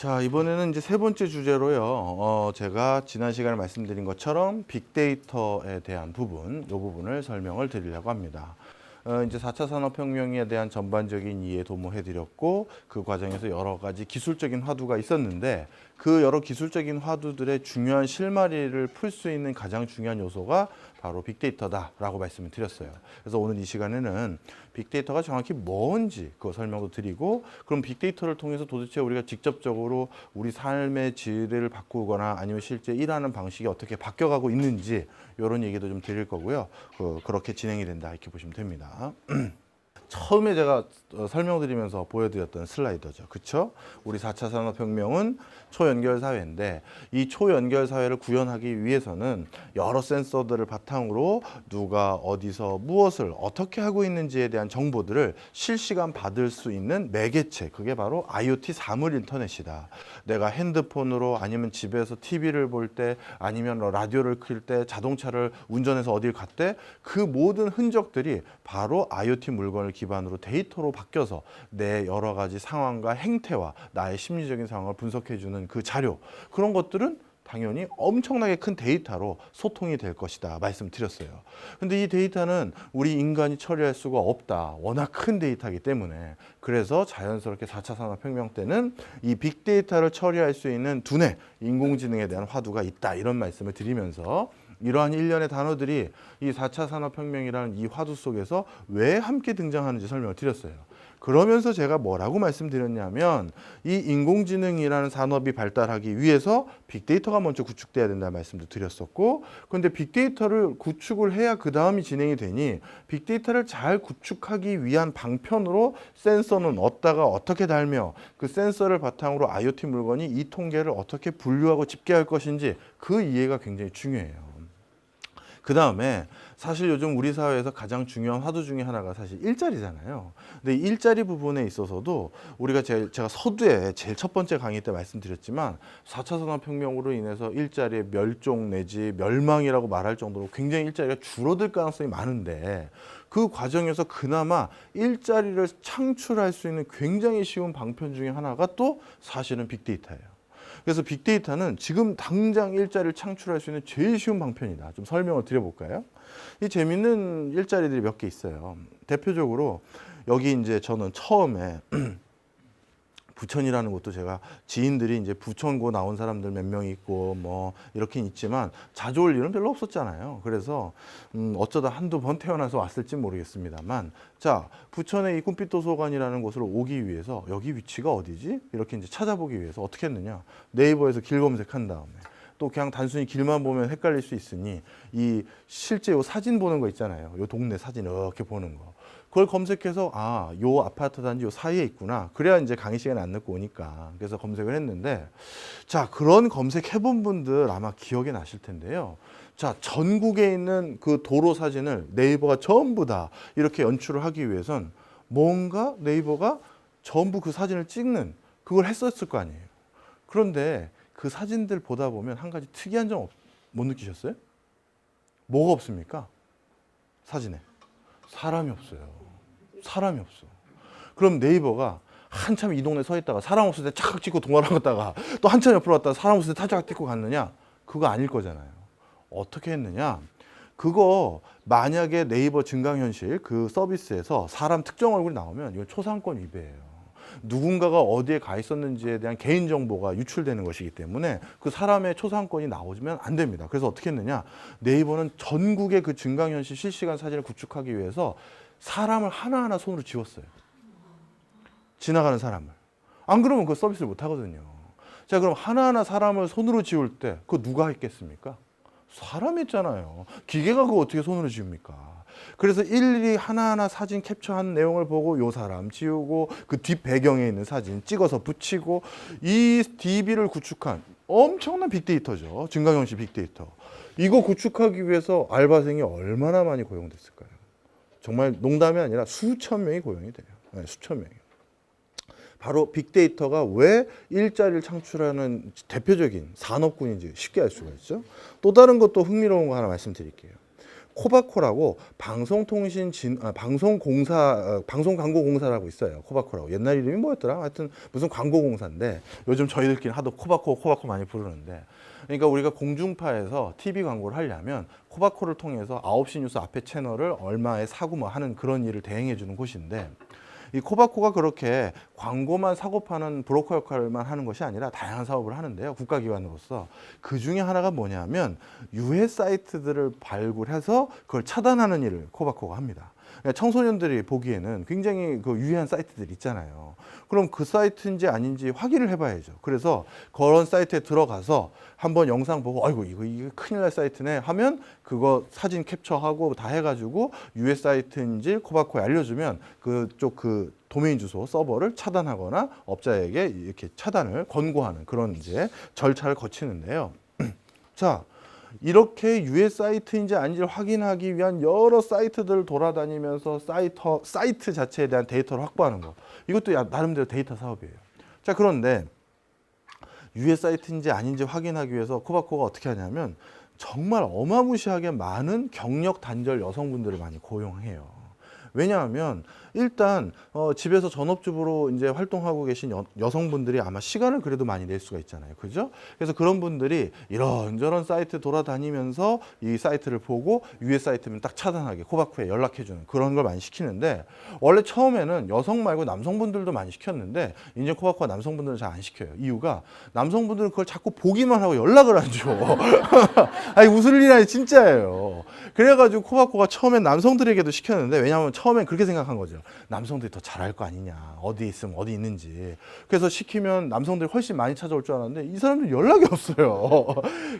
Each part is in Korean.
자, 이번에는 이제 세 번째 주제로요. 제가 지난 시간에 말씀드린 것처럼 빅데이터에 대한 부분, 이 부분을 설명을 드리려고 합니다. 이제 4차 산업혁명에 대한 전반적인 이해 도모해드렸고, 그 과정에서 여러 가지 기술적인 화두가 있었는데, 그 여러 기술적인 화두들의 중요한 실마리를 풀 수 있는 가장 중요한 요소가 바로 빅데이터다라고 말씀을 드렸어요. 그래서 오늘 이 시간에는 빅데이터가 정확히 뭔지 그 설명도 드리고, 그럼 빅데이터를 통해서 도대체 우리가 직접적으로 우리 삶의 질을 바꾸거나 아니면 실제 일하는 방식이 어떻게 바뀌어가고 있는지 이런 얘기도 좀 드릴 거고요. 그렇게 진행이 된다 이렇게 보시면 됩니다. 처음에 제가 설명드리면서 보여드렸던 슬라이더죠. 그쵸? 우리 4차 산업혁명은 초연결 사회인데 이 초연결 사회를 구현하기 위해서는 여러 센서들을 바탕으로 누가 어디서 무엇을 어떻게 하고 있는지에 대한 정보들을 실시간 받을 수 있는 매개체, 그게 바로 IoT 사물 인터넷이다. 내가 핸드폰으로 아니면 집에서 TV를 볼 때 아니면 라디오를 킬 때 자동차를 운전해서 어딜 갔대 그 모든 흔적들이 바로 IoT 물건을 기반으로 데이터로 바뀌어서 내 여러 가지 상황과 행태와 나의 심리적인 상황을 분석해주는 그 자료, 그런 것들은 당연히 엄청나게 큰 데이터로 소통이 될 것이다 말씀드렸어요. 근데 이 데이터는 우리 인간이 처리할 수가 없다. 워낙 큰 데이터이기 때문에. 그래서 자연스럽게 4차 산업혁명 때는 이 빅데이터를 처리할 수 있는 두뇌, 인공지능에 대한 화두가 있다. 이런 말씀을 드리면서 이러한 일련의 단어들이 이 4차 산업혁명이라는 이 화두 속에서 왜 함께 등장하는지 설명을 드렸어요. 그러면서 제가 뭐라고 말씀드렸냐면 이 인공지능이라는 산업이 발달하기 위해서 빅데이터가 먼저 구축돼야 된다는 말씀도 드렸었고, 그런데 빅데이터를 구축을 해야 그 다음이 진행이 되니 빅데이터를 잘 구축하기 위한 방편으로 센서는 어디다가 어떻게 달며 그 센서를 바탕으로 IoT 물건이 이 통계를 어떻게 분류하고 집계할 것인지 그 이해가 굉장히 중요해요. 그 다음에 사실 요즘 우리 사회에서 가장 중요한 화두 중에 하나가 사실 일자리잖아요. 근데 이 일자리 부분에 있어서도 우리가 제가 서두에 제일 첫 번째 강의 때 말씀드렸지만 4차 산업혁명으로 인해서 일자리의 멸종 내지 멸망이라고 말할 정도로 굉장히 일자리가 줄어들 가능성이 많은데 그 과정에서 그나마 일자리를 창출할 수 있는 굉장히 쉬운 방편 중에 하나가 또 사실은 빅데이터예요. 그래서 빅데이터는 지금 당장 일자리를 창출할 수 있는 제일 쉬운 방편이다. 좀 설명을 드려볼까요? 이 재밌는 일자리들이 몇 개 있어요. 대표적으로 여기 이제 저는 처음에 부천이라는 곳도 제가 지인들이 이제 부천고 나온 사람들 몇 명 있고 뭐 이렇긴 있지만 자주 올 일은 별로 없었잖아요. 그래서 어쩌다 한두 번 태어나서 왔을지 모르겠습니다만, 자, 부천의 이 꿈빛도서관이라는 곳을 오기 위해서 여기 위치가 어디지? 이렇게 이제 찾아보기 위해서 어떻게 했느냐? 네이버에서 길 검색한 다음에 또 그냥 단순히 길만 보면 헷갈릴 수 있으니 이 실제 요 사진 보는 거 있잖아요. 요 동네 사진 이렇게 보는 거. 그걸 검색해서 요 아파트 단지 요 사이에 있구나. 그래야 이제 강의 시간에 안 늦고 오니까. 그래서 검색을 했는데, 자, 그런 검색해 본 분들 아마 기억이 나실 텐데요. 자, 전국에 있는 그 도로 사진을 네이버가 전부 다 이렇게 연출을 하기 위해선 뭔가 네이버가 전부 그 사진을 찍는 그걸 했었을 거 아니에요. 그런데 그 사진들 보다 보면 한 가지 특이한 점 못 느끼셨어요? 뭐가 없습니까? 사진에. 사람이 없어요. 사람이 없어. 그럼 네이버가 한참 이 동네 서 있다가 사람 없을 때 착각 찍고 동화를 갔다가 또 한참 옆으로 갔다가 사람 없을 때 타작 찍고 갔느냐? 그거 아닐 거잖아요. 어떻게 했느냐? 그거 만약에 네이버 증강현실 그 서비스에서 사람 특정 얼굴이 나오면 이건 초상권 위배예요. 누군가가 어디에 가 있었는지에 대한 개인정보가 유출되는 것이기 때문에 그 사람의 초상권이 나오면 안 됩니다. 그래서 어떻게 했느냐? 네이버는 전국의 그 증강현실 실시간 사진을 구축하기 위해서 사람을 하나하나 손으로 지웠어요. 지나가는 사람을. 안 그러면 그 서비스를 못 하거든요. 자, 그럼 하나하나 사람을 손으로 지울 때 그거 누가 했겠습니까? 사람이 했잖아요. 기계가 그거 어떻게 손으로 지웁니까? 그래서 일일이 하나하나 사진 캡처한 내용을 보고 요 사람 지우고 그 뒷 배경에 있는 사진 찍어서 붙이고 이 DB를 구축한 엄청난 빅데이터죠. 증강현실 빅데이터. 이거 구축하기 위해서 알바생이 얼마나 많이 고용됐을까요? 정말 농담이 아니라 수천 명이 고용이 돼요. 네, 수천 명이. 바로 빅데이터가 왜 일자리를 창출하는 대표적인 산업군인지 쉽게 알 수가 있죠. 또 다른 것도 흥미로운 거 하나 말씀드릴게요. 코바코라고 방송광고공사라고 있어요. 코바코라고. 옛날 이름이 뭐였더라? 하여튼 무슨 광고공사인데 요즘 저희들끼리 하도 코바코 많이 부르는데, 그러니까 우리가 공중파에서 TV 광고를 하려면 코바코를 통해서 9시 뉴스 앞에 채널을 얼마에 사고 뭐 하는 그런 일을 대행해 주는 곳인데, 이 코바코가 그렇게 광고만 사고 파는 브로커 역할만 하는 것이 아니라 다양한 사업을 하는데요. 국가기관으로서. 그 중에 하나가 뭐냐면 유해 사이트들을 발굴해서 그걸 차단하는 일을 코바코가 합니다. 그러니까 청소년들이 보기에는 굉장히 그 유해한 사이트들 있잖아요. 그럼 그 사이트인지 아닌지 확인을 해봐야죠. 그래서 그런 사이트에 들어가서 한번 영상 보고 아이고 이거 큰일 날 사이트네 하면 그거 사진 캡처하고 다 해가지고 유해 사이트인지 코바코에 알려주면 그쪽 그 도메인 주소 서버를 차단하거나 업자에게 이렇게 차단을 권고하는 그런 이제 절차를 거치는데요. 자, 이렇게 유해 사이트인지 아닌지를 확인하기 위한 여러 사이트들을 돌아다니면서 사이트 자체에 대한 데이터를 확보하는 거. 이것도 나름대로 데이터 사업이에요. 자, 그런데 유해 사이트인지 아닌지 확인하기 위해서 코바코가 어떻게 하냐면 정말 어마무시하게 많은 경력 단절 여성분들을 많이 고용해요. 왜냐하면 일단 집에서 전업주부로 이제 활동하고 계신 여성분들이 아마 시간을 그래도 많이 낼 수가 있잖아요. 그죠? 그래서 그런 분들이 이런저런 사이트 돌아다니면서 이 사이트를 보고 유해 사이트면 딱 차단하게 코바코에 연락해주는 그런 걸 많이 시키는데, 원래 처음에는 여성 말고 남성분들도 많이 시켰는데 이제 코바코가 남성분들은 잘 안 시켜요. 이유가 남성분들은 그걸 자꾸 보기만 하고 연락을 안 줘. 아니 웃을 일 아니 진짜예요. 그래가지고 코바코가 처음엔 남성들에게도 시켰는데, 왜냐하면 처음엔 그렇게 생각한 거죠. 남성들이 더 잘할 거 아니냐. 어디 있으면 어디 있는지. 그래서 시키면 남성들이 훨씬 많이 찾아올 줄 알았는데 이 사람들 연락이 없어요.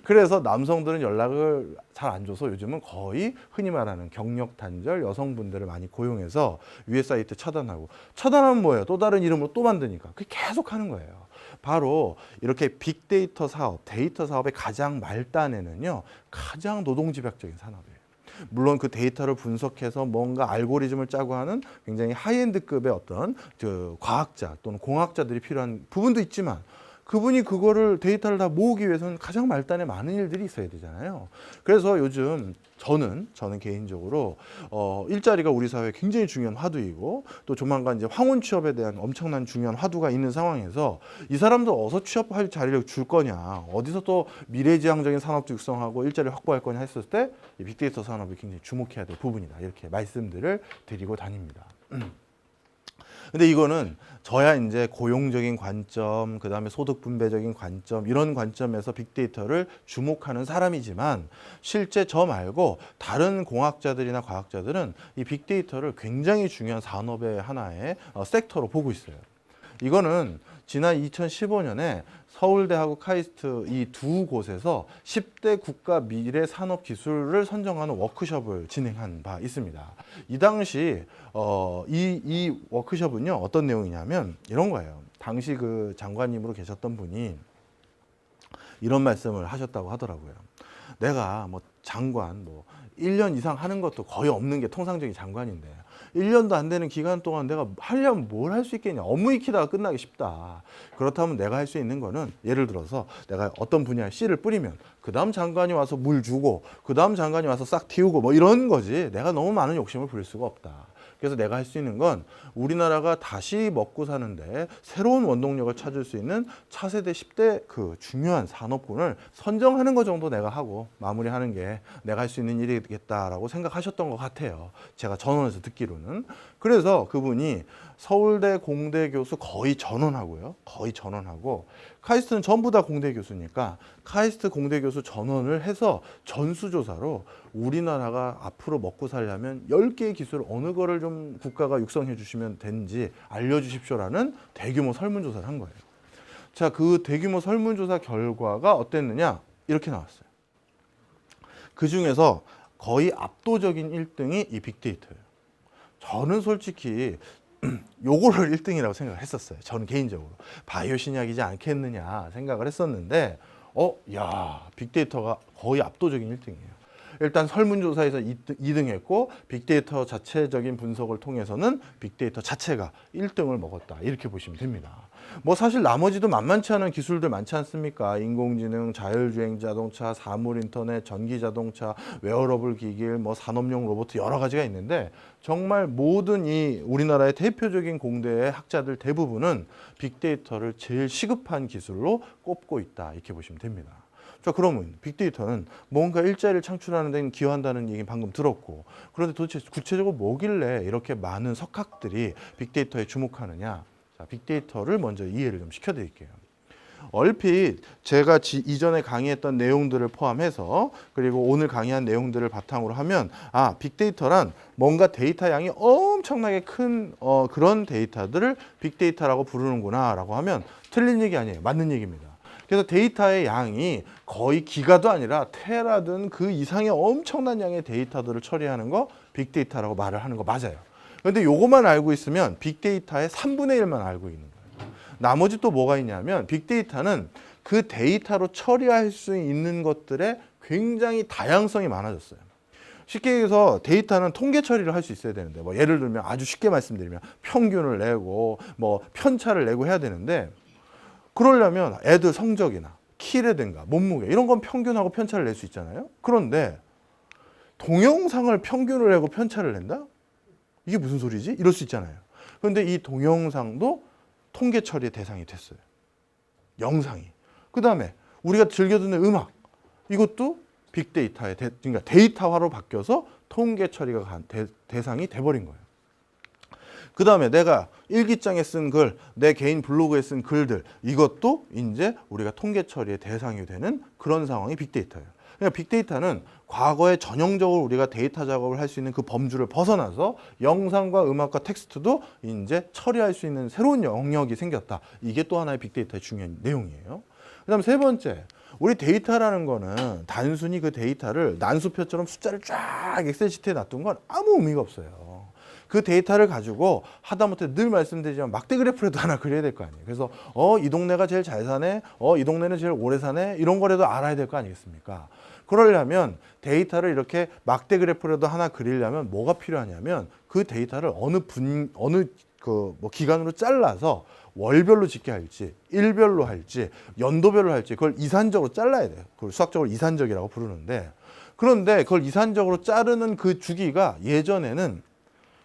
그래서 남성들은 연락을 잘 안 줘서 요즘은 거의 흔히 말하는 경력 단절 여성분들을 많이 고용해서 유해 사이트 차단하고, 차단하면 뭐예요? 또 다른 이름으로 또 만드니까 그게 계속 하는 거예요. 바로 이렇게 빅데이터 사업, 데이터 사업의 가장 말단에는요, 가장 노동집약적인 산업이에요. 물론 그 데이터를 분석해서 뭔가 알고리즘을 짜고 하는 굉장히 하이엔드급의 어떤 그 과학자 또는 공학자들이 필요한 부분도 있지만, 그분이 그거를 데이터를 다 모으기 위해서는 가장 말단에 많은 일들이 있어야 되잖아요. 그래서 요즘 저는 개인적으로 일자리가 우리 사회에 굉장히 중요한 화두이고, 또 조만간 이제 황혼 취업에 대한 엄청난 중요한 화두가 있는 상황에서 이 사람들 어디서 취업할 자리를 줄 거냐, 어디서 또 미래지향적인 산업 육성하고 일자리를 확보할 거냐 했을 때 이 빅데이터 산업이 굉장히 주목해야 될 부분이다, 이렇게 말씀들을 드리고 다닙니다. 근데 이거는 저야 이제 고용적인 관점, 그 다음에 소득 분배적인 관점, 이런 관점에서 빅데이터를 주목하는 사람이지만, 실제 저 말고 다른 공학자들이나 과학자들은 이 빅데이터를 굉장히 중요한 산업의 하나의 섹터로 보고 있어요. 이거는 지난 2015년에 서울대하고 카이스트 이 두 곳에서 10대 국가 미래 산업 기술을 선정하는 워크숍을 진행한 바 있습니다. 이 당시 이 워크숍은요, 어떤 내용이냐면 이런 거예요. 당시 그 장관님으로 계셨던 분이 이런 말씀을 하셨다고 하더라고요. 내가 뭐 장관 1년 이상 하는 것도 거의 없는 게 통상적인 장관인데 1년도 안 되는 기간 동안 내가 하려면 뭘 할 수 있겠냐. 업무 익히다가 끝나기 쉽다. 그렇다면 내가 할 수 있는 거는, 예를 들어서 내가 어떤 분야에 씨를 뿌리면 그 다음 장관이 와서 물 주고 그 다음 장관이 와서 싹 틔우고 뭐 이런 거지. 내가 너무 많은 욕심을 부릴 수가 없다. 그래서 내가 할 수 있는 건 우리나라가 다시 먹고 사는데 새로운 원동력을 찾을 수 있는 차세대 10대 그 중요한 산업군을 선정하는 것 정도 내가 하고 마무리하는 게 내가 할 수 있는 일이겠다라고 생각하셨던 것 같아요. 제가 전원에서 듣기로는. 그래서 그분이 서울대 공대 교수 거의 전원하고요. 거의 전원하고, 카이스트는 전부 다 공대 교수니까 카이스트 공대 교수 전원을 해서 전수조사로 우리나라가 앞으로 먹고 살려면 10개의 기술 어느 거를 좀 국가가 육성해 주시면 되는지 알려주십시오라는 대규모 설문조사를 한 거예요. 자, 그 대규모 설문조사 결과가 어땠느냐? 이렇게 나왔어요. 그 중에서 거의 압도적인 1등이 이 빅데이터예요. 저는 솔직히 요거를 1등이라고 생각을 했었어요. 저는 개인적으로. 바이오 신약이지 않겠느냐 생각을 했었는데, 야, 빅데이터가 거의 압도적인 1등이에요. 일단 설문조사에서 2등 했고, 빅데이터 자체적인 분석을 통해서는 빅데이터 자체가 1등을 먹었다. 이렇게 보시면 됩니다. 뭐 사실 나머지도 만만치 않은 기술들 많지 않습니까? 인공지능, 자율주행 자동차, 사물 인터넷, 전기 자동차, 웨어러블 기길, 뭐 산업용 로봇 여러 가지가 있는데 정말 모든 이 우리나라의 대표적인 공대의 학자들 대부분은 빅데이터를 제일 시급한 기술로 꼽고 있다. 이렇게 보시면 됩니다. 자, 그러면 빅데이터는 뭔가 일자리를 창출하는 데 기여한다는 얘기 방금 들었고, 그런데 도대체 구체적으로 뭐길래 이렇게 많은 석학들이 빅데이터에 주목하느냐? 자, 빅데이터를 먼저 이해를 좀 시켜드릴게요. 얼핏 제가 이전에 강의했던 내용들을 포함해서 그리고 오늘 강의한 내용들을 바탕으로 하면 빅데이터란 뭔가 데이터 양이 엄청나게 큰 그런 데이터들을 빅데이터라고 부르는구나 라고 하면 틀린 얘기 아니에요. 맞는 얘기입니다. 그래서 데이터의 양이 거의 기가도 아니라 테라든 그 이상의 엄청난 양의 데이터들을 처리하는 거 빅데이터라고 말을 하는 거 맞아요. 그런데 요것만 알고 있으면 빅데이터의 3분의 1만 알고 있는 거예요. 나머지 또 뭐가 있냐면 빅데이터는 그 데이터로 처리할 수 있는 것들의 굉장히 다양성이 많아졌어요. 쉽게 얘기해서 데이터는 통계 처리를 할 수 있어야 되는데 뭐 예를 들면 아주 쉽게 말씀드리면 평균을 내고 뭐 편차를 내고 해야 되는데 그러려면 애들 성적이나 키라든가 몸무게 이런 건 평균하고 편차를 낼 수 있잖아요. 그런데 동영상을 평균을 내고 편차를 낸다? 이게 무슨 소리지? 이럴 수 있잖아요. 그런데 이 동영상도 통계 처리의 대상이 됐어요. 영상이. 그 다음에 우리가 즐겨 듣는 음악. 이것도 빅데이터의 그러니까 데이터화로 바뀌어서 통계 처리가 대상이 돼버린 거예요. 그 다음에 내가 일기장에 쓴 글, 내 개인 블로그에 쓴 글들, 이것도 이제 우리가 통계 처리의 대상이 되는 그런 상황이 빅데이터예요. 그러니까 빅데이터는 과거에 전형적으로 우리가 데이터 작업을 할 수 있는 그 범주를 벗어나서 영상과 음악과 텍스트도 이제 처리할 수 있는 새로운 영역이 생겼다. 이게 또 하나의 빅데이터의 중요한 내용이에요. 그 다음 세 번째, 우리 데이터라는 거는 단순히 그 데이터를 난수표처럼 숫자를 쫙 엑셀 시트에 놔둔 건 아무 의미가 없어요. 그 데이터를 가지고 하다못해 늘 말씀드리지만 막대 그래프라도 하나 그려야 될 거 아니에요. 그래서 이 동네가 제일 잘 사네, 이 동네는 제일 오래 사네, 이런 거라도 알아야 될 거 아니겠습니까? 그러려면 데이터를 이렇게 막대 그래프라도 하나 그리려면 뭐가 필요하냐면 그 데이터를 어느 기간으로 잘라서 월별로 짓게 할지, 일별로 할지, 연도별로 할지 그걸 이산적으로 잘라야 돼요. 그걸 수학적으로 이산적이라고 부르는데, 그런데 그걸 이산적으로 자르는 그 주기가 예전에는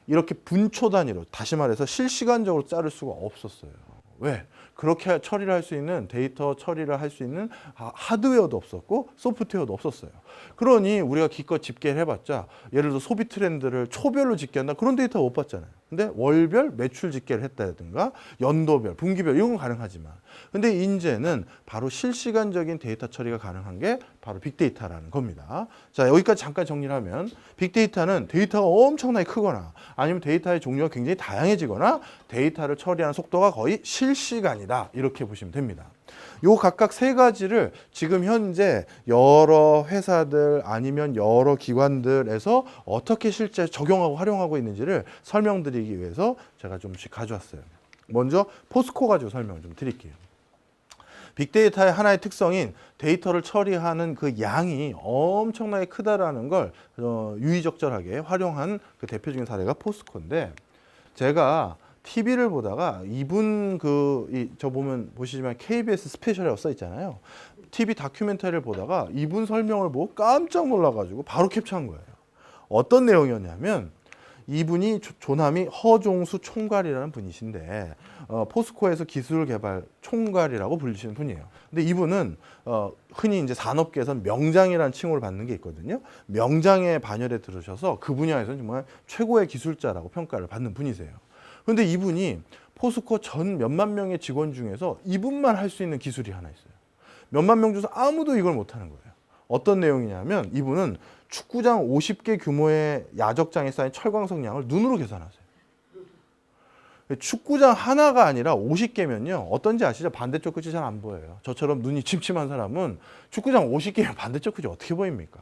이렇게 분초 단위로, 다시 말해서 실시간적으로 자를 수가 없었어요. 왜? 그렇게 처리를 할 수 있는 데이터 처리를 할 수 있는 하드웨어도 없었고 소프트웨어도 없었어요. 그러니 우리가 기껏 집계를 해봤자 예를 들어 소비 트렌드를 초별로 집계한다, 그런 데이터 못 봤잖아요. 근데 월별 매출 집계를 했다든가 연도별, 분기별 이건 가능하지만, 근데 이제는 바로 실시간적인 데이터 처리가 가능한 게 바로 빅데이터라는 겁니다. 자, 여기까지 잠깐 정리를 하면 빅데이터는 데이터가 엄청나게 크거나 아니면 데이터의 종류가 굉장히 다양해지거나 데이터를 처리하는 속도가 거의 실시간이다, 이렇게 보시면 됩니다. 요 각각 세 가지를 지금 현재 여러 회사들 아니면 여러 기관들에서 어떻게 실제 적용하고 활용하고 있는지를 설명드리기 위해서 제가 좀씩 가져왔어요. 먼저 포스코 가지고 설명을 좀 드릴게요. 빅데이터의 하나의 특성인 데이터를 처리하는 그 양이 엄청나게 크다라는 걸 유의적절하게 활용한 그 대표적인 사례가 포스코인데, 제가 TV를 보다가 이분 저 보면 보시지만 KBS 스페셜이라고 써 있잖아요. TV 다큐멘터리를 보다가 이분 설명을 보고 깜짝 놀라가지고 바로 캡처한 거예요. 어떤 내용이었냐면 이분이 조남이 허종수 총괄이라는 분이신데 포스코에서 기술 개발 총괄이라고 불리시는 분이에요. 근데 이분은 흔히 이제 산업계에서는 명장이라는 칭호를 받는 게 있거든요. 명장의 반열에 들으셔서 그 분야에서는 정말 최고의 기술자라고 평가를 받는 분이세요. 그런데 이분이 포스코 전 몇만 명의 직원 중에서 이분만 할 수 있는 기술이 하나 있어요. 몇만 명 중에서 아무도 이걸 못하는 거예요. 어떤 내용이냐면 이분은 축구장 50개 규모의 야적장에 쌓인 철광석 양을 눈으로 계산하세요. 축구장 하나가 아니라 50개면요. 어떤지 아시죠? 반대쪽 끝이 잘 안 보여요. 저처럼 눈이 침침한 사람은 축구장 50개면 반대쪽 끝이 어떻게 보입니까?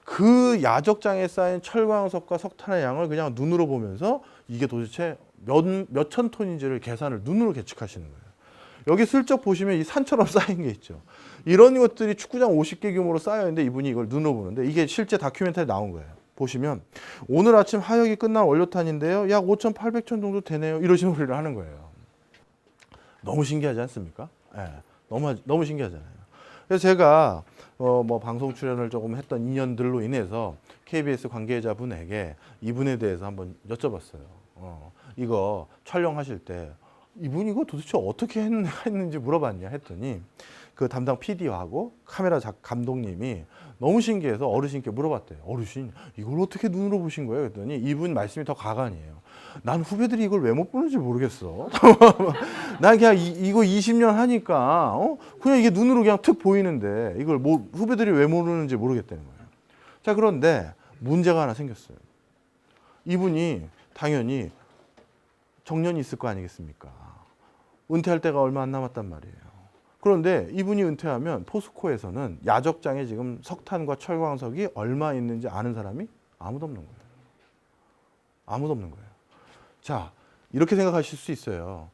그 야적장에 쌓인 철광석과 석탄의 양을 그냥 눈으로 보면서 이게 도대체 몇천 톤인지를 계산을 눈으로 계측하시는 거예요. 여기 슬쩍 보시면 이 산처럼 쌓인 게 있죠. 이런 것들이 축구장 50개 규모로 쌓여 있는데 이분이 이걸 눈으로 보는데 이게 실제 다큐멘터리에 나온 거예요. 보시면 오늘 아침 하역이 끝난 원료탄인데요. 약 5,800톤 정도 되네요. 이러신 소리를 하는 거예요. 너무 신기하지 않습니까? 예, 너무 신기하잖아요. 그래서 제가 뭐 방송 출연을 조금 했던 인연들로 인해서 KBS 관계자분에게 이분에 대해서 한번 여쭤봤어요. 이거 촬영하실 때 이분 이거 도대체 어떻게 했는지 물어봤냐 했더니 그 담당 PD하고 카메라 감독님이 너무 신기해서 어르신께 물어봤대요. 어르신 이걸 어떻게 눈으로 보신 거예요? 그랬더니 이분 말씀이 더 가관이에요. 난 후배들이 이걸 왜 못 보는지 모르겠어. 난 그냥 이거 20년 하니까 그냥 이게 눈으로 그냥 툭 보이는데 이걸 뭐 후배들이 왜 모르는지 모르겠다는 거예요. 자, 그런데 문제가 하나 생겼어요. 이분이 당연히 정년이 있을 거 아니겠습니까? 은퇴할 때가 얼마 안 남았단 말이에요. 그런데 이분이 은퇴하면 포스코에서는 야적장에 지금 석탄과 철광석이 얼마 있는지 아는 사람이 아무도 없는 거예요. 아무도 없는 거예요. 자, 이렇게 생각하실 수 있어요.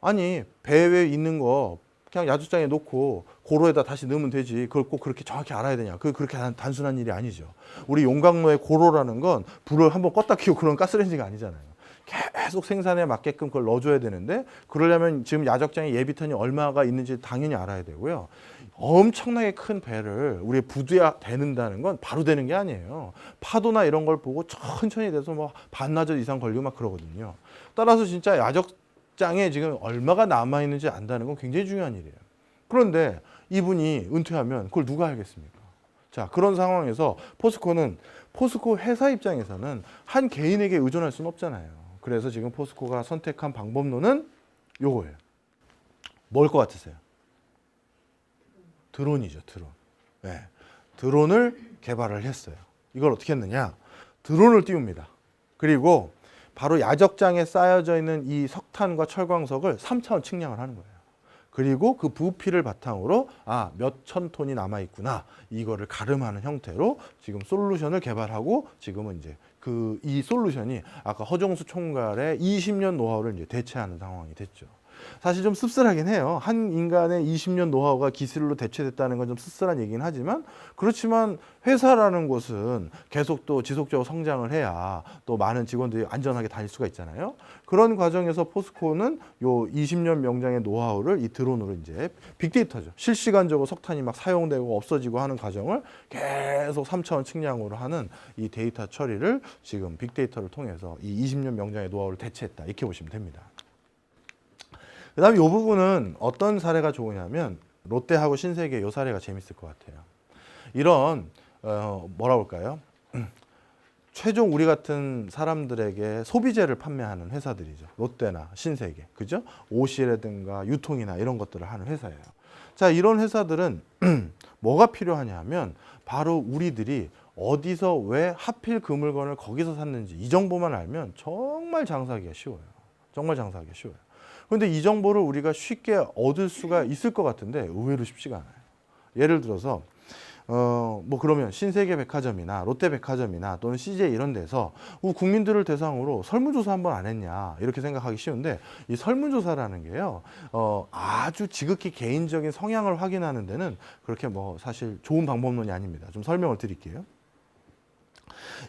아니, 배에 있는 거 그냥 야적장에 놓고 고로에다 다시 넣으면 되지. 그걸 꼭 그렇게 정확히 알아야 되냐. 그렇게 단순한 일이 아니죠. 우리 용광로의 고로라는 건 불을 한번 껐다 켜고 그런 가스레인지가 아니잖아요. 계속 생산에 맞게끔 그걸 넣어줘야 되는데 그러려면 지금 야적장에 예비턴이 얼마가 있는지 당연히 알아야 되고요. 엄청나게 큰 배를 우리 부두에 대는다는 건 바로 되는 게 아니에요. 파도나 이런 걸 보고 천천히 돼서 뭐 반나절 이상 걸리고 막 그러거든요. 따라서 진짜 야적장에 지금 얼마가 남아있는지 안다는 건 굉장히 중요한 일이에요. 그런데 이분이 은퇴하면 그걸 누가 알겠습니까? 자, 그런 상황에서 포스코 회사 입장에서는 한 개인에게 의존할 수는 없잖아요. 그래서 지금 포스코가 선택한 방법론은 요거예요. 뭘 것 같으세요? 드론이죠, 드론. 네, 드론을 개발을 했어요. 이걸 어떻게 했느냐? 드론을 띄웁니다. 그리고 바로 야적장에 쌓여져 있는 이 석탄과 철광석을 3차원 측량을 하는 거예요. 그리고 그 부피를 바탕으로 몇천 톤이 남아 있구나. 이거를 가름하는 형태로 지금 솔루션을 개발하고 지금은 이제 이 솔루션이 아까 허정수 총괄의 20년 노하우를 이제 대체하는 상황이 됐죠. 사실 좀 씁쓸하긴 해요. 한 인간의 20년 노하우가 기술로 대체됐다는 건 좀 씁쓸한 얘기긴 하지만 그렇지만 회사라는 곳은 계속 또 지속적으로 성장을 해야 또 많은 직원들이 안전하게 다닐 수가 있잖아요. 그런 과정에서 포스코는 요 20년 명장의 노하우를 이 드론으로 이제 빅데이터죠. 실시간적으로 석탄이 막 사용되고 없어지고 하는 과정을 계속 3차원 측량으로 하는 이 데이터 처리를 지금 빅데이터를 통해서 이 20년 명장의 노하우를 대체했다. 이렇게 보시면 됩니다. 그 다음에 이 부분은 어떤 사례가 좋으냐면 롯데하고 신세계 이 사례가 재밌을 것 같아요. 이런 뭐라 볼까요? 최종 우리 같은 사람들에게 소비재를 판매하는 회사들이죠. 롯데나 신세계, 그죠? 옷이라든가 유통이나 이런 것들을 하는 회사예요. 자, 이런 회사들은 뭐가 필요하냐면 바로 우리들이 어디서 왜 하필 그 물건을 거기서 샀는지 이 정보만 알면 정말 장사하기가 쉬워요. 정말 장사하기가 쉬워요. 그런데 이 정보를 우리가 쉽게 얻을 수가 있을 것 같은데 의외로 쉽지가 않아요. 예를 들어서 뭐 그러면 신세계 백화점이나 롯데 백화점이나 또는 CJ 이런 데서 국민들을 대상으로 설문조사 한번 안 했냐 이렇게 생각하기 쉬운데 이 설문조사라는 게요 아주 지극히 개인적인 성향을 확인하는 데는 그렇게 뭐 사실 좋은 방법론이 아닙니다. 좀 설명을 드릴게요.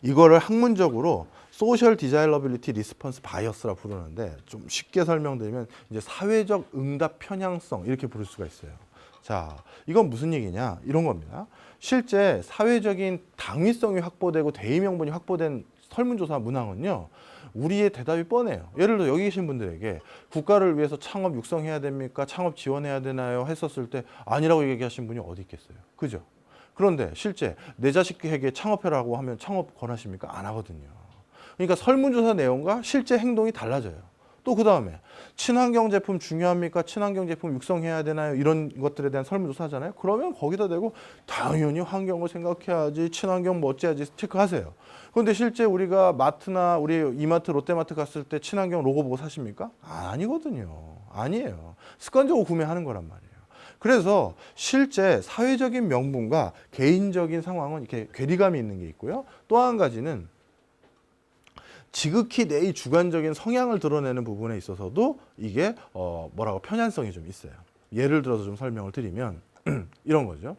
이거를 학문적으로 소셜 디자일러빌리티 리스폰스 바이어스라 부르는데 좀 쉽게 설명드리면 이제 사회적 응답 편향성 이렇게 부를 수가 있어요. 자, 이건 무슨 얘기냐? 이런 겁니다. 실제 사회적인 당위성이 확보되고 대의 명분이 확보된 설문조사 문항은요. 우리의 대답이 뻔해요. 예를 들어 여기 계신 분들에게 국가를 위해서 창업 육성해야 됩니까? 창업 지원해야 되나요? 했었을 때 아니라고 얘기하신 분이 어디 있겠어요? 그죠? 그런데 실제 내 자식에게 창업해라고 하면 창업 권하십니까? 안 하거든요. 그러니까 설문조사 내용과 실제 행동이 달라져요. 또 그 다음에 친환경 제품 중요합니까? 친환경 제품 육성해야 되나요? 이런 것들에 대한 설문조사 하잖아요. 그러면 거기다 대고 당연히 환경을 생각해야지 친환경 뭐 어째야지 체크하세요. 그런데 실제 우리가 마트나 우리 이마트 롯데마트 갔을 때 친환경 로고 보고 사십니까? 아니거든요. 아니에요. 습관적으로 구매하는 거란 말이에요. 그래서 실제 사회적인 명분과 개인적인 상황은 이렇게 괴리감이 있는 게 있고요. 또 한 가지는 지극히 내 주관적인 성향을 드러내는 부분에 있어서도 이게 뭐라고 편향성이 좀 있어요. 예를 들어서 좀 설명을 드리면 이런 거죠.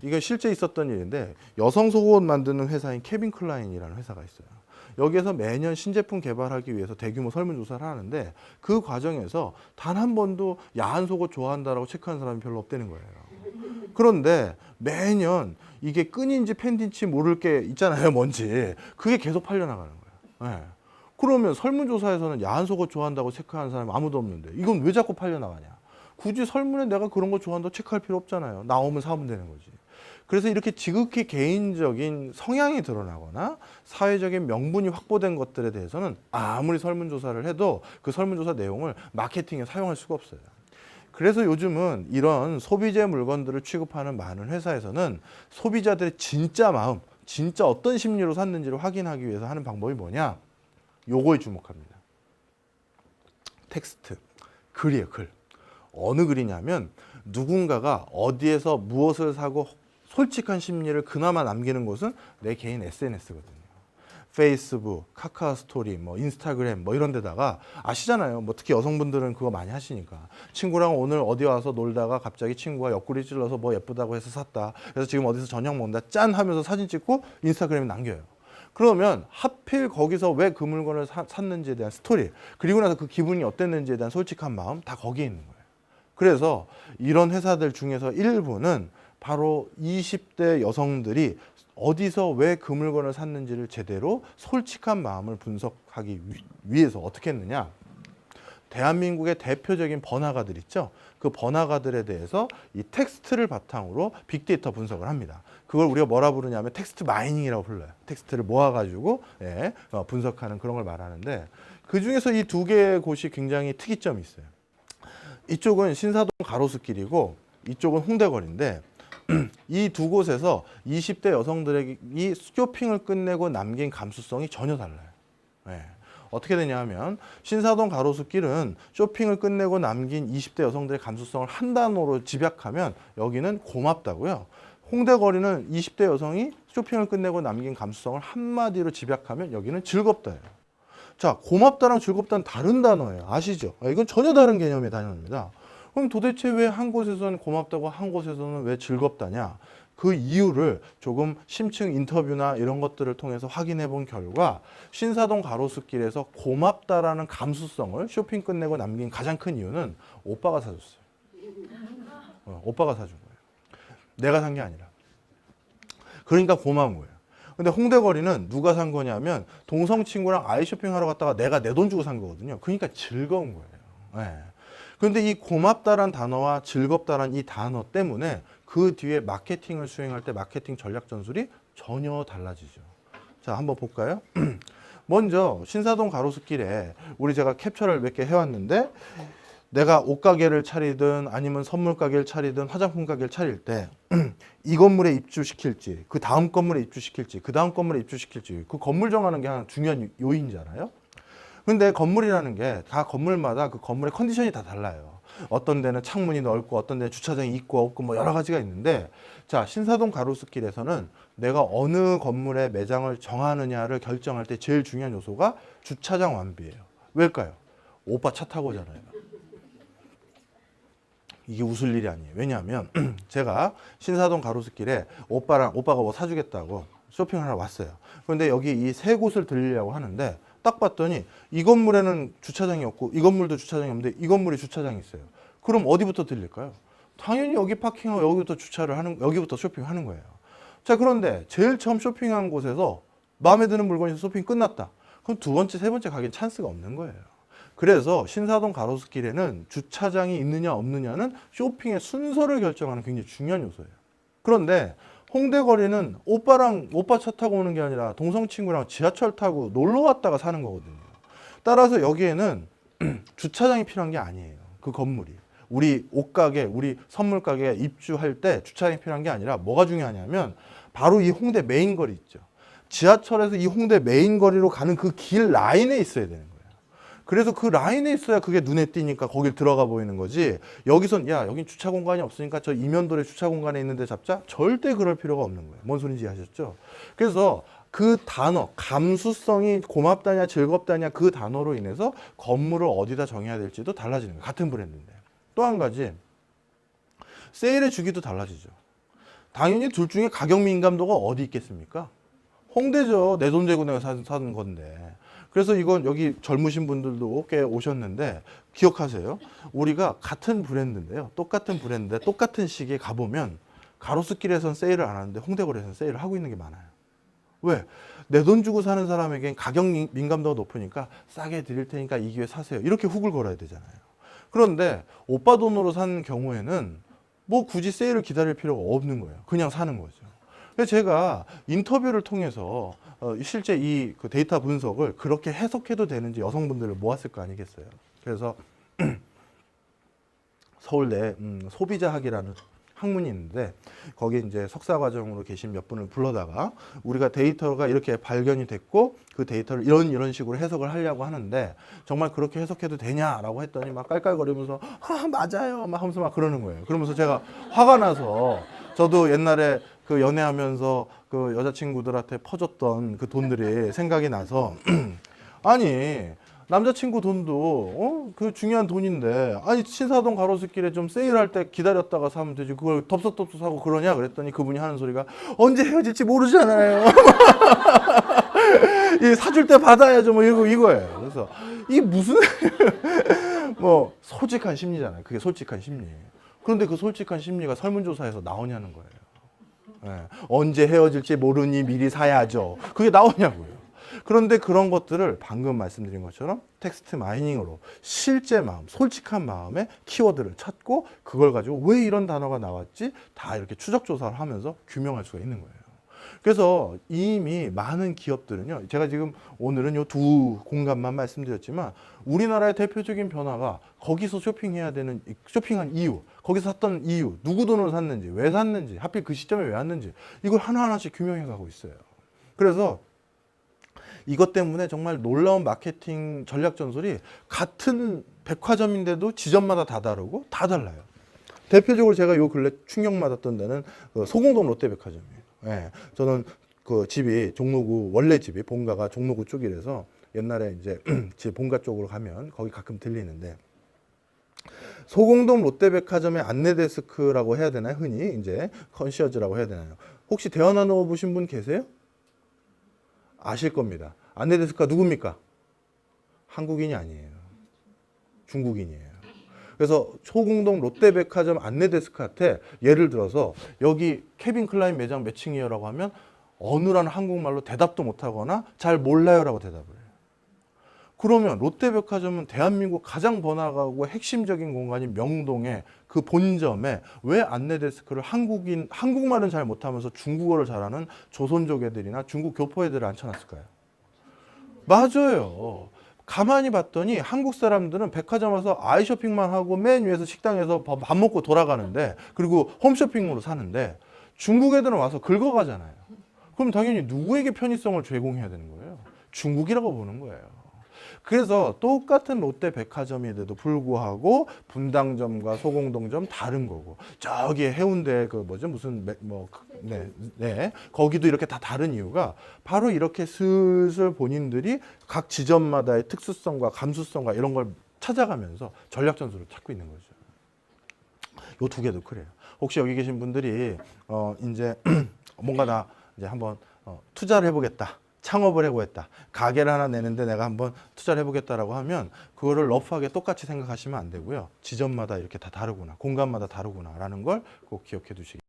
이게 실제 있었던 일인데 여성 속옷 만드는 회사인 케빈 클라인이라는 회사가 있어요. 여기에서 매년 신제품 개발하기 위해서 대규모 설문조사를 하는데 그 과정에서 단 한 번도 야한 속옷 좋아한다라고 체크한 사람이 별로 없다는 거예요. 그런데 매년 이게 끈인지 팬인지 모를 게 있잖아요, 뭔지. 그게 계속 팔려나가는 거예요. 네. 그러면 설문조사에서는 야한 속옷 좋아한다고 체크하는 사람이 아무도 없는데 이건 왜 자꾸 팔려나가냐. 굳이 설문에 내가 그런 거 좋아한다고 체크할 필요 없잖아요. 나오면 사면 되는 거지. 그래서 이렇게 지극히 개인적인 성향이 드러나거나 사회적인 명분이 확보된 것들에 대해서는 아무리 설문조사를 해도 그 설문조사 내용을 마케팅에 사용할 수가 없어요. 그래서 요즘은 이런 소비재 물건들을 취급하는 많은 회사에서는 소비자들의 진짜 마음, 진짜 어떤 심리로 샀는지를 확인하기 위해서 하는 방법이 뭐냐? 요거에 주목합니다. 텍스트, 글이에요, 글. 어느 글이냐면 누군가가 어디에서 무엇을 사고 솔직한 심리를 그나마 남기는 곳은 내 개인 SNS거든요. 페이스북, 카카오 스토리, 뭐 인스타그램 뭐 이런 데다가 아시잖아요. 뭐 특히 여성분들은 그거 많이 하시니까. 친구랑 오늘 어디 와서 놀다가 갑자기 친구가 옆구리 찔러서 뭐 예쁘다고 해서 샀다. 그래서 지금 어디서 저녁 먹는다. 짠 하면서 사진 찍고 인스타그램에 남겨요. 그러면 하필 거기서 왜 그 물건을 샀는지에 대한 스토리, 그리고 나서 그 기분이 어땠는지에 대한 솔직한 마음 다 거기에 있는 거예요. 그래서 이런 회사들 중에서 일부는 바로 20대 여성들이 어디서 왜 그 물건을 샀는지를 제대로 솔직한 마음을 분석하기 위해서 어떻게 했느냐. 대한민국의 대표적인 번화가들 있죠. 그 번화가들에 대해서 이 텍스트를 바탕으로 빅데이터 분석을 합니다. 그걸 우리가 뭐라 부르냐면 텍스트 마이닝이라고 불러요. 텍스트를 모아가지고 분석하는 그런 걸 말하는데 그중에서 이 두 개의 곳이 굉장히 특이점이 있어요. 이쪽은 신사동 가로수길이고 이쪽은 홍대거리인데 이 두 곳에서 20대 여성들이 쇼핑을 끝내고 남긴 감수성이 전혀 달라요. 네. 어떻게 되냐 하면 신사동 가로수길은 쇼핑을 끝내고 남긴 20대 여성들의 감수성을 한 단어로 집약하면 여기는 고맙다고요. 홍대거리는 20대 여성이 쇼핑을 끝내고 남긴 감수성을 한마디로 집약하면 여기는 즐겁다예요. 자, 고맙다랑 즐겁다는 다른 단어예요. 아시죠? 이건 전혀 다른 개념의 단어입니다. 그럼 도대체 왜 한 곳에서는 고맙다고 한 곳에서는 왜 즐겁다냐? 그 이유를 조금 심층 인터뷰나 이런 것들을 통해서 확인해 본 결과 신사동 가로수길에서 고맙다라는 감수성을 쇼핑 끝내고 남긴 가장 큰 이유는 오빠가 사줬어요. 오빠가 사준 거예요. 내가 산 게 아니라. 그러니까 고마운 거예요. 근데 홍대거리는 누가 산 거냐면 동성 친구랑 아이 쇼핑하러 갔다가 내가 내 돈 주고 산 거거든요. 그러니까 즐거운 거예요. 네. 그런데 이 고맙다란 단어와 즐겁다란 이 단어 때문에 그 뒤에 마케팅을 수행할 때 마케팅 전략 전술이 전혀 달라지죠. 자, 한번 볼까요? 먼저 신사동 가로수길에 제가 캡처를 몇 개 해왔는데 내가 옷가게를 차리든 아니면 선물 가게를 차리든 화장품 가게를 차릴 때 이 건물에 입주시킬지 그 다음 건물에 입주시킬지 그 다음 건물에 입주시킬지 그 건물 정하는 게 하나 중요한 요인이잖아요. 근데 건물이라는 게 다 건물마다 그 건물의 컨디션이 다 달라요. 어떤 데는 창문이 넓고 어떤 데는 주차장이 있고 없고 뭐 여러 가지가 있는데 자, 신사동 가로수길에서는 내가 어느 건물에 매장을 정하느냐를 결정할 때 제일 중요한 요소가 주차장 완비예요. 왜일까요? 오빠 차 타고 오잖아요. 이게 웃을 일이 아니에요. 왜냐하면 제가 신사동 가로수길에 오빠가 뭐 사주겠다고 쇼핑하러 왔어요. 그런데 여기 이 세 곳을 들리려고 하는데 딱 봤더니 이 건물에는 주차장이 없고 이 건물도 주차장이 없는데 이 건물에 주차장이 있어요. 그럼 어디부터 들릴까요? 당연히 여기 파킹하고 여기부터 쇼핑하는 거예요. 자, 그런데 제일 처음 쇼핑한 곳에서 마음에 드는 물건이 쇼핑 끝났다. 그럼 두 번째, 세 번째 가기엔 찬스가 없는 거예요. 그래서 신사동 가로수길에는 주차장이 있느냐 없느냐는 쇼핑의 순서를 결정하는 굉장히 중요한 요소예요. 그런데 홍대거리는 오빠 차 타고 오는 게 아니라 동성 친구랑 지하철 타고 놀러 왔다가 사는 거거든요. 따라서 여기에는 주차장이 필요한 게 아니에요. 그 건물이. 우리 옷가게, 우리 선물가게에 입주할 때 주차장이 필요한 게 아니라 뭐가 중요하냐면 바로 이 홍대 메인 거리 있죠. 지하철에서 이 홍대 메인 거리로 가는 그 길 라인에 있어야 되는 거예요. 그래서 그 라인에 있어야 그게 눈에 띄니까 거길 들어가 보이는 거지. 여기선 여긴 주차 공간이 없으니까 저 이면돌에 주차 공간에 있는데 잡자? 절대 그럴 필요가 없는 거예요. 뭔 소린지 아셨죠? 그래서 그 단어, 감수성이 고맙다냐 즐겁다냐 그 단어로 인해서 건물을 어디다 정해야 될지도 달라지는 거예요. 같은 브랜드인데. 또 한 가지, 세일의 주기도 달라지죠. 당연히 둘 중에 가격 민감도가 어디 있겠습니까? 홍대죠. 내 돈 재고 내가 사는 건데. 그래서 이건 여기 젊으신 분들도 꽤 오셨는데 기억하세요. 우리가 같은 브랜드인데요. 똑같은 브랜드인데 똑같은 시기에 가보면 가로수길에선 세일을 안 하는데 홍대거리에서는 세일을 하고 있는 게 많아요. 왜? 내 돈 주고 사는 사람에겐 가격 민감도가 높으니까 싸게 드릴 테니까 이 기회에 사세요. 이렇게 훅을 걸어야 되잖아요. 그런데 오빠 돈으로 산 경우에는 뭐 굳이 세일을 기다릴 필요가 없는 거예요. 그냥 사는 거죠. 그래서 제가 인터뷰를 통해서 실제 이 그 데이터 분석을 그렇게 해석해도 되는지 여성분들을 모았을 거 아니겠어요. 그래서 서울대 소비자학이라는 학문이 있는데 거기 이제 석사 과정으로 계신 몇 분을 불러다가 우리가 데이터가 이렇게 발견이 됐고 그 데이터를 이런 식으로 해석을 하려고 하는데 정말 그렇게 해석해도 되냐라고 했더니 막 깔깔거리면서 맞아요 막 하면서 막 그러는 거예요. 그러면서 제가 화가 나서 저도 옛날에 그 연애하면서 그 여자친구들한테 퍼줬던 그 돈들이 생각이 나서 아니 남자친구 돈도 그 중요한 돈인데 아니 신사동 가로수길에 좀 세일할 때 기다렸다가 사면 되지 그걸 덥석덥석 사고 그러냐 그랬더니 그분이 하는 소리가 언제 헤어질지 모르잖아요. 이 사줄 때 받아야죠 뭐 이거예요. 그래서 이 무슨 뭐 솔직한 심리잖아요. 그게 솔직한 심리. 그런데 그 솔직한 심리가 설문조사에서 나오냐는 거예요. 네. 언제 헤어질지 모르니 미리 사야죠. 그게 나오냐고요. 그런데 그런 것들을 방금 말씀드린 것처럼 텍스트 마이닝으로 실제 마음, 솔직한 마음의 키워드를 찾고 그걸 가지고 왜 이런 단어가 나왔지? 다 이렇게 추적 조사를 하면서 규명할 수가 있는 거예요. 그래서 이미 많은 기업들은요, 제가 지금 오늘은 요 두 공간만 말씀드렸지만 우리나라의 대표적인 변화가 거기서 쇼핑해야 되는, 쇼핑한 이유, 거기서 샀던 이유, 누구 돈으로 샀는지, 왜 샀는지, 하필 그 시점에 왜 왔는지 이걸 하나하나씩 규명해 가고 있어요. 그래서 이것 때문에 정말 놀라운 마케팅 전략 전술이 같은 백화점인데도 지점마다 다 다르고 다 달라요. 대표적으로 제가 요 근래 충격받았던 데는 그 소공동 롯데백화점이에요. 예, 저는 그 집이 종로구, 원래 집이 본가가 종로구 쪽이라서 옛날에 이제 제 본가 쪽으로 가면 거기 가끔 들리는데 소공동 롯데백화점의 안내데스크라고 해야 되나요? 흔히 이제 컨시어즈라고 해야 되나요? 혹시 대화 나눠보신 분 계세요? 아실 겁니다. 안내데스크가 누굽니까? 한국인이 아니에요. 중국인이에요. 그래서 소공동 롯데백화점 안내데스크한테 예를 들어서 여기 케빈 클라인 매장 몇 층이에요라고 하면 어느라는 한국말로 대답도 못하거나 잘 몰라요라고 대답을 해요. 그러면 롯데백화점은 대한민국 가장 번화가고 핵심적인 공간인 명동에 그 본점에 왜 안내데스크를 한국말은 잘 못하면서 중국어를 잘하는 조선족 애들이나 중국 교포 애들을 앉혀놨을까요? 맞아요. 가만히 봤더니 한국 사람들은 백화점 와서 아이쇼핑만 하고 맨 위에서 식당에서 밥 먹고 돌아가는데 그리고 홈쇼핑으로 사는데 중국 애들은 와서 긁어가잖아요. 그럼 당연히 누구에게 편의성을 제공해야 되는 거예요? 중국이라고 보는 거예요. 그래서 똑같은 롯데 백화점인데도 불구하고 분당점과 소공동점 다른 거고 저기 해운대 그 뭐죠 무슨 거기도 이렇게 다 다른 이유가 바로 이렇게 슬슬 본인들이 각 지점마다의 특수성과 감수성과 이런 걸 찾아가면서 전략 전술을 찾고 있는 거죠. 요 두 개도 그래요. 혹시 여기 계신 분들이 이제 뭔가 나 이제 한번 투자를 해보겠다. 창업을 해보겠다. 가게를 하나 내는데 내가 한번 투자를 해보겠다라고 하면 그거를 러프하게 똑같이 생각하시면 안 되고요. 지점마다 이렇게 다 다르구나. 공간마다 다르구나라는 걸 꼭 기억해 두시기